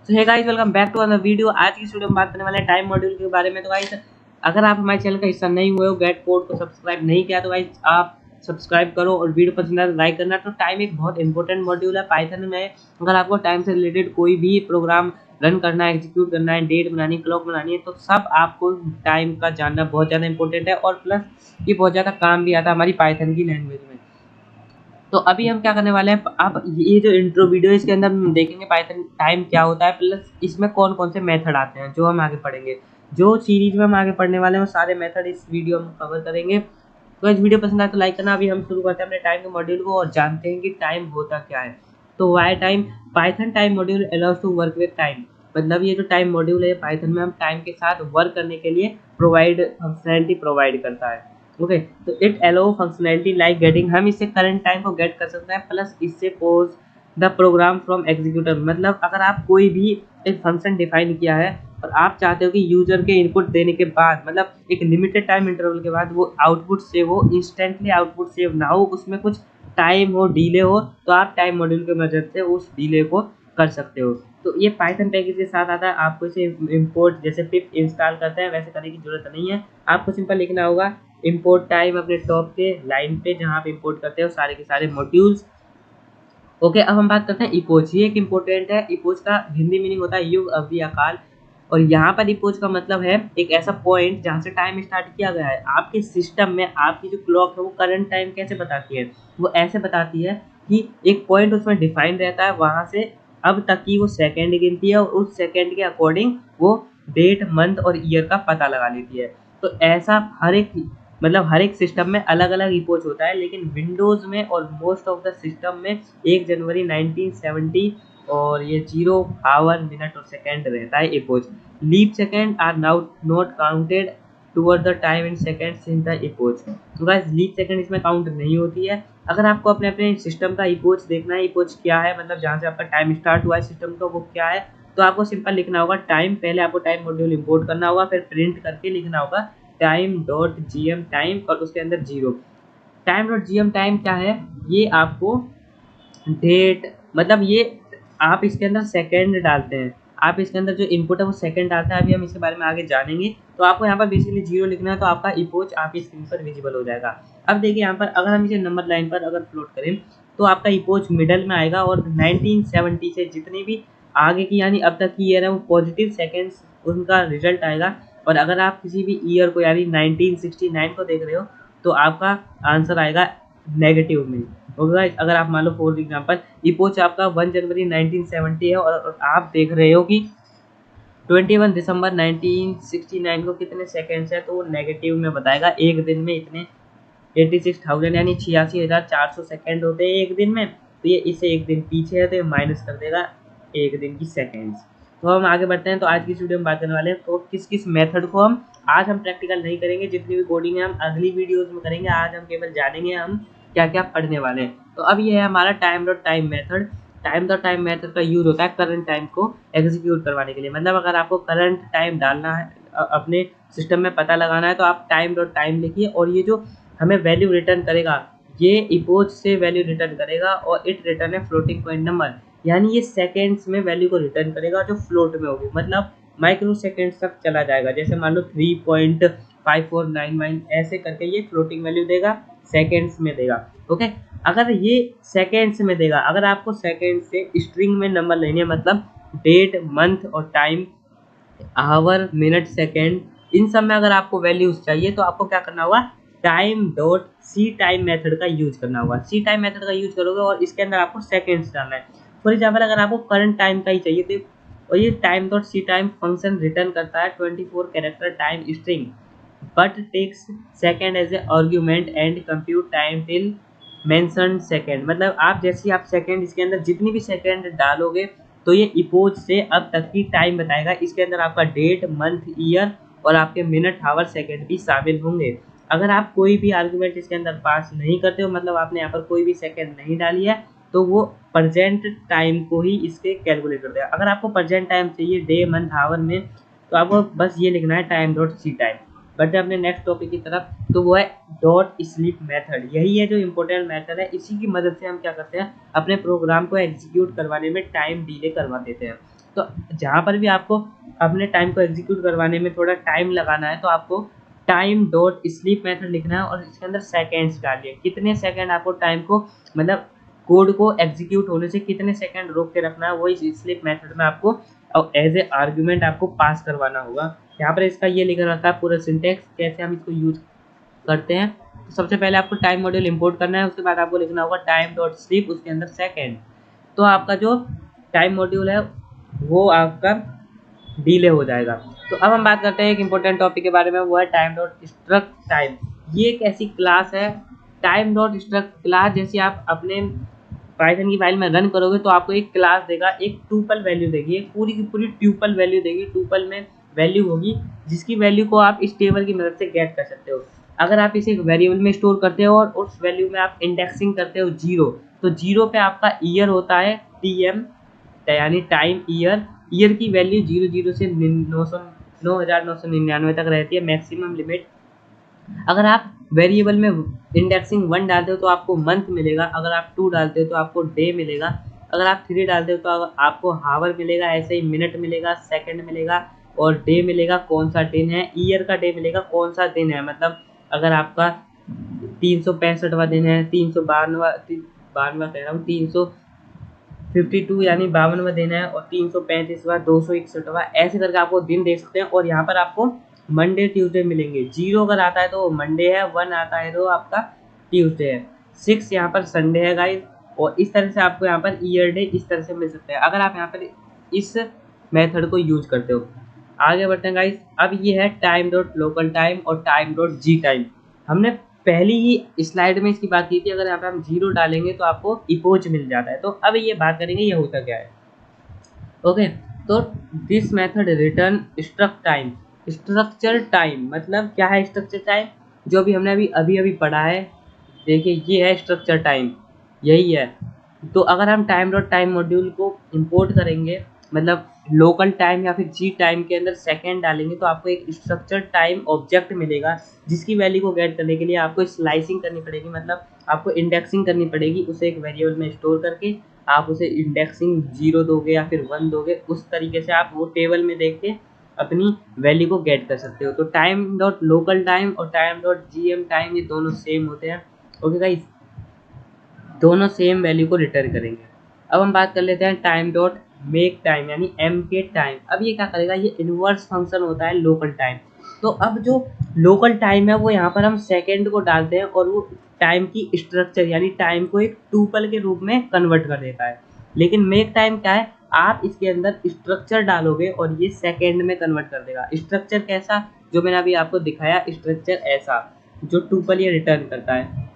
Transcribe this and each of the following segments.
तो hey guys, welcome back to another video. आज की इस वीडियो में बात करने वाले हैं टाइम मॉड्यूल के बारे में। तो गाइस, अगर आप हमारे चैनल का हिस्सा नहीं हुए हो, गेट कोड को सब्सक्राइब नहीं किया, तो गाइस आप सब्सक्राइब करो और वीडियो पसंद आए तो लाइक करना। तो टाइम एक बहुत इंपॉर्टेंट मॉड्यूल है पाइथन में। अगर आपको टाइम से रिलेटेड कोई भी प्रोग्राम रन करना है, एग्जीक्यूट करना है, डेट बनानी, क्लॉक बनानी है, तो सब आपको टाइम का जानना बहुत ज़्यादा इंपॉर्टेंट है। और प्लस ये बहुत ज़्यादा काम भी आता है हमारी पाइथन की लैंग्वेज में। तो अभी हम क्या करने वाले हैं, आप ये जो इंट्रो वीडियो है इसके अंदर हम देखेंगे पाइथन टाइम क्या होता है, प्लस इसमें कौन कौन से मेथड आते हैं जो हम आगे पढ़ेंगे। जो सीरीज में हम आगे पढ़ने वाले हैं वो सारे मेथड इस वीडियो में कवर करेंगे। तो इस वीडियो पसंद आए तो लाइक करना। अभी हम शुरू करते हैं अपने टाइम के मॉड्यूल को और जानते हैं कि टाइम होता क्या है। तो why time, Python time module allows to work with time. मतलब ये जो टाइम मॉड्यूल है पाइथन में हम टाइम के साथ वर्क करने के लिए फंक्शनैलिटी प्रोवाइड करता है। ओके, तो it allow functionality like getting, हम इससे करंट टाइम को गेट कर सकते हैं, प्लस इससे pause the program from executor. मतलब अगर आप कोई भी एक फंक्शन डिफाइन किया है और आप चाहते हो कि यूजर के इनपुट देने के बाद, मतलब एक लिमिटेड टाइम इंटरवल के बाद वो आउटपुट सेव हो, इंस्टेंटली आउटपुट सेव ना हो, उसमें कुछ टाइम हो, डिले हो, तो आप टाइम मॉड्यूल की मदद से उस डिले को कर सकते हो। तो ये पाइथन पैकेज के साथ आता है। आपको इसे इंपोर्ट जैसे पिप इंस्टॉल करते हैं वैसे करने की जरूरत नहीं है। आपको सिंपल लिखना होगा इंपोर्ट टाइम अपने टॉप के लाइन पे जहाँ आप इंपोर्ट करते हो सारे के सारे मॉड्यूल्स। ओके, अब हम बात करते हैं इपोज। ये एक इम्पोर्टेंट है। इपोज का हिंदी मीनिंग होता है युग, अवधि, अकाल। और यहाँ पर इपोज का मतलब है एक ऐसा पॉइंट जहाँ से टाइम स्टार्ट किया गया है। आपके सिस्टम में आपकी जो क्लॉक है वो करंट टाइम कैसे बताती है, वो ऐसे बताती है कि एक पॉइंट उसमें डिफाइन रहता है, वहाँ से अब तक की वो सेकेंड गिनती है और उस सेकेंड के अकॉर्डिंग वो डेट, मंथ और ईयर का पता लगा लेती है। तो ऐसा हर एक सिस्टम में अलग अलग इपोज होता है, लेकिन विंडोज़ में और मोस्ट ऑफ द सिस्टम में 1 जनवरी 1970 और ये 0 आवर, मिनट और सेकेंड रहता है epochs. Leap second are now not counted toward the time in seconds in the epochs. तो गाइस, लीप सेकेंड इसमें काउंट नहीं होती है। अगर आपको अपने अपने सिस्टम का इपोज देखना है, इपोज क्या है, मतलब जहाँ से आपका टाइम स्टार्ट हुआ है सिस्टम का वो क्या है, तो आपको सिंपल लिखना होगा टाइम। पहले आपको टाइम मॉड्यूल इंपोर्ट करना होगा, फिर प्रिंट करके लिखना होगा टाइम डॉट जीएम टाइम और उसके अंदर 0। टाइम डॉट जीएम टाइम क्या है, ये आपको डेट, मतलब ये आप इसके अंदर सेकंड डालते हैं। आप इसके अंदर जो इनपुट है वो सेकंड डालते हैं। अभी हम इसके बारे में आगे जानेंगे। तो आपको यहाँ पर बेसिकली 0 लिखना है, तो आपका इपोज आपकी स्क्रीन पर विजिबल हो जाएगा। अब देखिए यहाँ पर अगर हम इसे नंबर लाइन पर अगर प्लॉट करें तो आपका इपोज मिडल में आएगा और 1970 से जितने भी आगे की यानी अब तक की ईयर है वो पॉजिटिव सेकेंड्स उनका रिजल्ट आएगा। और अगर आप किसी भी ईयर को यानी 1969 को देख रहे हो तो आपका आंसर आएगा नेगेटिव में। ओके, अगर आप मान लो फॉर एग्जांपल इपोच आपका 1 जनवरी 1970 है और आप देख रहे हो कि 21 दिसंबर 1969 को कितने सेकेंड्स है, तो वो नेगेटिव में बताएगा। एक दिन में इतने 86,000 यानी 86,400 सेकेंड होते हैं एक दिन में। तो ये इससे एक दिन पीछे है तो ये माइनस कर देगा एक दिन की सेकेंड्स। तो हम आगे बढ़ते हैं। तो आज की इस वीडियो में बात करने वाले हैं तो किस किस मेथड को हम आज हम प्रैक्टिकल नहीं करेंगे, जितनी भी कोडिंग है हम अगली वीडियोस में करेंगे। आज हम केवल जानेंगे हम क्या क्या पढ़ने वाले हैं। तो अब ये है हमारा time dot time method. Time dot time method का यूज होता है करंट टाइम को एग्जीक्यूट करवाने के लिए। मतलब अगर आपको करंट टाइम डालना है, अपने सिस्टम में पता लगाना है, तो आप टाइम डॉट टाइम लिखिए और ये जो हमें वैल्यू रिटर्न करेगा ये इपोज से वैल्यू रिटर्न करेगा और इट रिटर्न है फ्लोटिंग पॉइंट नंबर, यानी ये सेकेंड्स में वैल्यू को रिटर्न करेगा जो फ्लोट में होगी। मतलब माइक्रो सेकेंड्स तक चला जाएगा। जैसे मान लो 3.5491 ऐसे करके ये फ्लोटिंग वैल्यू देगा, सेकेंड्स में देगा। ओके, अगर ये सेकेंड्स में देगा, अगर आपको सेकेंड से स्ट्रिंग में नंबर लेने मतलब डेट, मंथ और टाइम, आवर, मिनट, सेकेंड, इन सब में अगर आपको वैल्यूज चाहिए तो आपको क्या करना होगा, time dot c time method का यूज करना होगा। सी टाइम मेथड का यूज करोगे और इसके अंदर आपको सेकेंड्स डालना है। फॉर एग्जाम्पल अगर आपको करंट टाइम का ही चाहिए तो और ये time dot c time function return करता है 24 character time string but takes second as a argument and compute time till mention second. मतलब आप जैसे आप सेकेंड इसके अंदर जितनी भी सेकेंड डालोगे तो ये इपोज से अब तक की टाइम बताएगा। इसके अंदर आपका डेट, मंथ, ईयर और आपके मिनट, आवर, सेकेंड भी शामिल होंगे। अगर आप कोई भी आर्गुमेंट इसके अंदर पास नहीं करते हो, मतलब आपने यहाँ पर कोई भी सेकेंड नहीं डाली है, तो वो प्रेजेंट टाइम को ही इसके कैलकुलेट कर देगा। अगर आपको प्रेजेंट टाइम चाहिए डे, मंथ, आवर में, तो आपको बस ये लिखना है टाइम डॉट सी टाइम। बढ़ते हैं अपने नेक्स्ट टॉपिक की तरफ, तो वो है डॉट स्लीप मेथड। यही है जो इम्पोर्टेंट मेथड है। इसी की मदद से हम क्या करते हैं, अपने प्रोग्राम को एग्जीक्यूट करवाने में टाइम डिले करवा देते हैं। तो जहाँ पर भी आपको अपने टाइम को एग्जीक्यूट करवाने में थोड़ा टाइम लगाना है तो आपको टाइम डॉट स्लीप मेथड लिखना है और इसके अंदर सेकेंड्स डालिए, कितने सेकंड आपको टाइम को मतलब कोड को एग्जीक्यूट होने से कितने सेकंड रोक के रखना है, वो इस स्लीप मेथड में आपको एज ए आर्ग्यूमेंट आपको पास करवाना होगा। यहाँ पर इसका ये लिखा रहता है पूरा सिंटेक्स कैसे हम इसको यूज करते हैं। तो सबसे पहले आपको टाइम मॉड्यूल इंपोर्ट करना है, उसके बाद आपको लिखना होगा टाइम डॉट स्लीप, उसके अंदर सेकेंड। तो आपका जो टाइम मॉड्यूल है वो आपका डिले हो जाएगा। तो अब हम बात करते हैं एक इंपॉर्टेंट टॉपिक के बारे में, वो है टाइम डॉट स्ट्रक्ट टाइम। ये एक ऐसी क्लास है, टाइम डॉट स्ट्रक्ट क्लास, जैसे आप अपने पाइथन की फाइल में रन करोगे तो आपको एक क्लास देगा, एक ट्यूपल वैल्यू देगी, एक पूरी की पूरी ट्यूपल वैल्यू देगी। ट्यूपल में वैल्यू होगी जिसकी वैल्यू को आप इस टेबल की मदद से गेट कर सकते हो। अगर आप इसे एक वेरिएबल में स्टोर करते हो और उस वैल्यू में आप इंडेक्सिंग करते हो जीरो, तो जीरो पे आपका ईयर होता है टीएम, यानी टाइम ईयर। ईयर की वैल्यू 00 से 9999 तक रहती है मैक्सिमम लिमिट। अगर आप वेरिएबल में इंडेक्सिंग 1 डालते हो तो आपको मंथ मिलेगा, अगर आप 2 डालते हो तो आपको डे मिलेगा, अगर आप 3 डालते हो तो आपको हावर मिलेगा, ऐसे ही मिनट मिलेगा, सेकंड मिलेगा और डे मिलेगा कौन सा दिन है, ईयर का डे मिलेगा कौन सा दिन है। मतलब अगर आपका 365वां दिन है, 352वां कह रहा हूँ 352 यानी 52वां दिन है, और 335वां, 261वां, ऐसे करके आपको दिन देख सकते हैं। और यहाँ पर आपको मंडे ट्यूसडे मिलेंगे। 0 अगर आता है तो मंडे है, 1 आता है तो आपका ट्यूसडे है, 6 यहाँ पर संडे है गाइस। और इस तरह से आपको यहाँ पर ईयर डे इस तरह से मिल सकते हैं अगर आप यहाँ पर इस मेथड को यूज करते हो। आगे बढ़ते हैं गाइस। अब ये है टाइम डॉट लोकल टाइम और टाइम डॉट जी टाइम। हमने पहली ही स्लाइड में इसकी बात की थी, अगर यहाँ पे हम 0 डालेंगे तो आपको इपोच मिल जाता है। तो अब ये बात करेंगे ये होता क्या है। ओके, तो this method return struct time. Structure time मतलब क्या है? स्ट्रक्चर टाइम जो भी हमने अभी पढ़ा है, देखिए ये है स्ट्रक्चर टाइम, यही है। तो अगर हम टाइम डॉट टाइम मॉड्यूल को इंपोर्ट करेंगे, मतलब लोकल टाइम या फिर जी टाइम के अंदर सेकंड डालेंगे, तो आपको एक स्ट्रक्चर टाइम ऑब्जेक्ट मिलेगा जिसकी वैल्यू को गेट करने के लिए आपको स्लाइसिंग करनी पड़ेगी, मतलब आपको इंडेक्सिंग करनी पड़ेगी। उसे एक वेरिएबल में स्टोर करके आप उसे इंडेक्सिंग 0 दोगे या फिर 1 दोगे, उस तरीके से आप वो टेबल में देख के अपनी वैल्यू को गेट कर सकते हो। तो टाइम डॉट लोकल टाइम और time dot G M time ये दोनों सेम होते हैं। ओके गाइस, दोनों सेम वैल्यू को रिटर्न करेंगे। अब हम बात कर लेते हैं टाइम डॉट मेक टाइम यानी एम के टाइम। अब ये क्या करेगा? ये इनवर्स फंक्शन होता है लोकल टाइम। तो अब जो लोकल टाइम है वो यहाँ पर हम सेकंड को डालते हैं और वो टाइम की स्ट्रक्चर यानी टाइम को एक टूपल के रूप में कन्वर्ट कर देता है। लेकिन मेक टाइम क्या है? आप इसके अंदर स्ट्रक्चर डालोगे और ये सेकंड में कन्वर्ट कर देगा। स्ट्रक्चर कैसा? जो मैंने अभी आपको दिखाया, स्ट्रक्चर ऐसा जो टूपल ये रिटर्न करता है।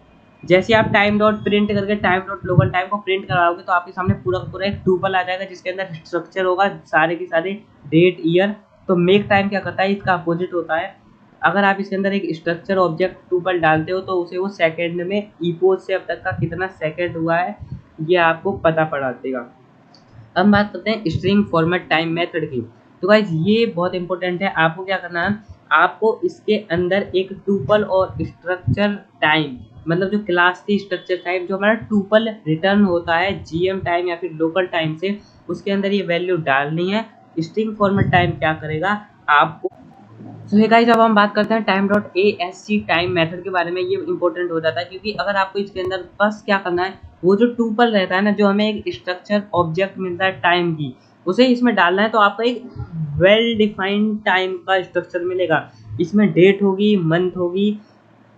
जैसे आप टाइम डॉट प्रिंट करके टाइम डॉट लोकल टाइम को प्रिंट कराओगे तो आपके सामने पूरा पूरा एक टूपल आ जाएगा जिसके अंदर स्ट्रक्चर होगा, सारे के सारे डेट ईयर। तो मेक टाइम क्या करता है? इसका अपोजिट होता है। अगर आप इसके अंदर एक स्ट्रक्चर ऑब्जेक्ट टूपल डालते हो तो उसे वो सेकंड में इपोज से अब तक का कितना सेकंड हुआ है ये आपको पता पड़ा देगा। अब बात करते हैं स्ट्रिंग फॉर्मेट टाइम मेथड की। तो गाइज ये बहुत इंपॉर्टेंट है। आपको क्या करना है? आपको इसके अंदर एक टूपल और स्ट्रक्चर टाइम, मतलब जो क्लास थी स्ट्रक्चर टाइम, जो हमारा टूपल रिटर्न होता है जीएम टाइम या फिर लोकल टाइम से, उसके अंदर ये वैल्यू डालनी है। स्ट्रिंग फॉर्मेट टाइम क्या करेगा आपको? तो ये गाइस अब हम बात करते हैं time dot ASC time method के बारे में। ये इंपॉर्टेंट हो जाता है क्योंकि अगर आपको इसके अंदर बस क्या करना है, वो जो टूपल रहता है ना, जो हमें एक स्ट्रक्चर ऑब्जेक्ट मिलता है टाइम की, उसे इसमें डालना है। तो आपको एक वेल डिफाइंड टाइम का स्ट्रक्चर मिलेगा। इसमें डेट होगी, मंथ होगी,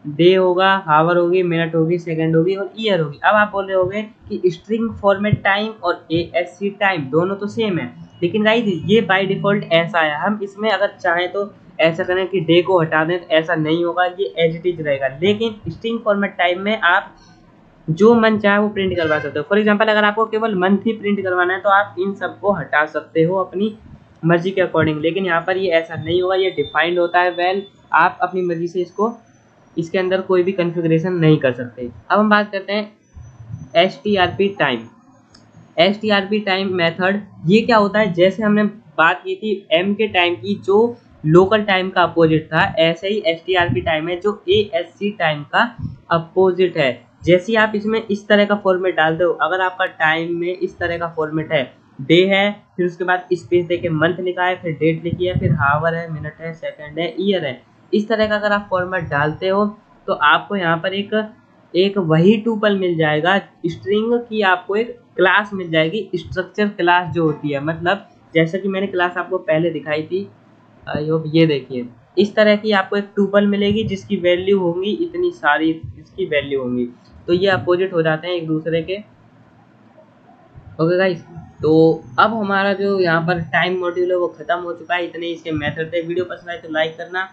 डे होगा, हावर होगी, मिनट होगी, सेकंड होगी और ईयर होगी। अब आप बोल रहे होगे कि स्ट्रिंग फॉर्मेट टाइम और ASC टाइम दोनों तो सेम है, लेकिन गाइस ये बाय डिफॉल्ट ऐसा है। हम इसमें अगर चाहें तो ऐसा करें कि डे को हटा दें, तो ऐसा नहीं होगा, ये एज इट इज रहेगा। लेकिन स्ट्रिंग फॉर्मेट टाइम में आप जो मन चाहे वो प्रिंट करवा सकते हो। फॉर एग्जांपल अगर आपको केवल मंथ ही प्रिंट करवाना है तो आप इन सबको हटा सकते हो अपनी मर्जी के अकॉर्डिंग, लेकिन यहाँ पर ये ऐसा नहीं होगा, ये डिफाइंड होता है वेल। आप अपनी मर्जी से इसके अंदर कोई भी कन्फिग्रेशन नहीं कर सकते। अब हम बात करते हैं STRP time. STRP time method ये क्या होता है? जैसे हमने बात की थी M के टाइम की, जो लोकल टाइम का अपोजिट था, ऐसे ही STRP टाइम है जो ASC टाइम का अपोजिट है। जैसे आप इसमें इस तरह का फॉर्मेट डाल दो, अगर आपका टाइम में इस तरह का फॉर्मेट है डे है, फिर उसके बाद स्पेस देके मंथ लिखा है, फिर डेट लिखी है, फिर हावर है, मिनट है, सेकंड है, ईयर है। इस तरह का अगर आप फॉर्मेट डालते हो तो आपको यहाँ पर एक एक वही टुपल मिल जाएगा, स्ट्रिंग की आपको एक क्लास मिल जाएगी, स्ट्रक्चर क्लास जो होती है। मतलब जैसा कि मैंने क्लास आपको पहले दिखाई थी, आई होप ये देखिए, इस तरह की आपको एक टुपल मिलेगी जिसकी वैल्यू होंगी इतनी सारी, इसकी वैल्यू होंगी। तो ये अपोजिट हो जाते हैं एक दूसरे के। ओके गाइस, तो अब हमारा जो यहाँ पर टाइम मॉड्यूल है वो खत्म हो चुका है। इतने इसके मेथड थे। वीडियो पसंद आए तो लाइक करना,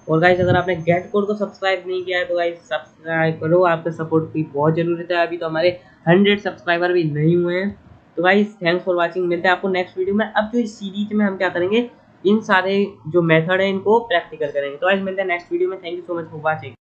और गाइस अगर आपने गेट कोड को सब्सक्राइब नहीं किया है तो गाइस सब्सक्राइब करो, आपके सपोर्ट की बहुत ज़रूरत है। अभी तो हमारे 100 सब्सक्राइबर भी नहीं हुए हैं। तो गाइस थैंक्स फॉर वाचिंग, मिलते हैं आपको नेक्स्ट वीडियो में। अब जो इस सीरीज में हम क्या करेंगे, इन सारे जो मेथड है इनको प्रैक्टिकल करेंगे। तो गाइस मिलते हैं नेक्स्ट वीडियो में। Thank you so much for watching.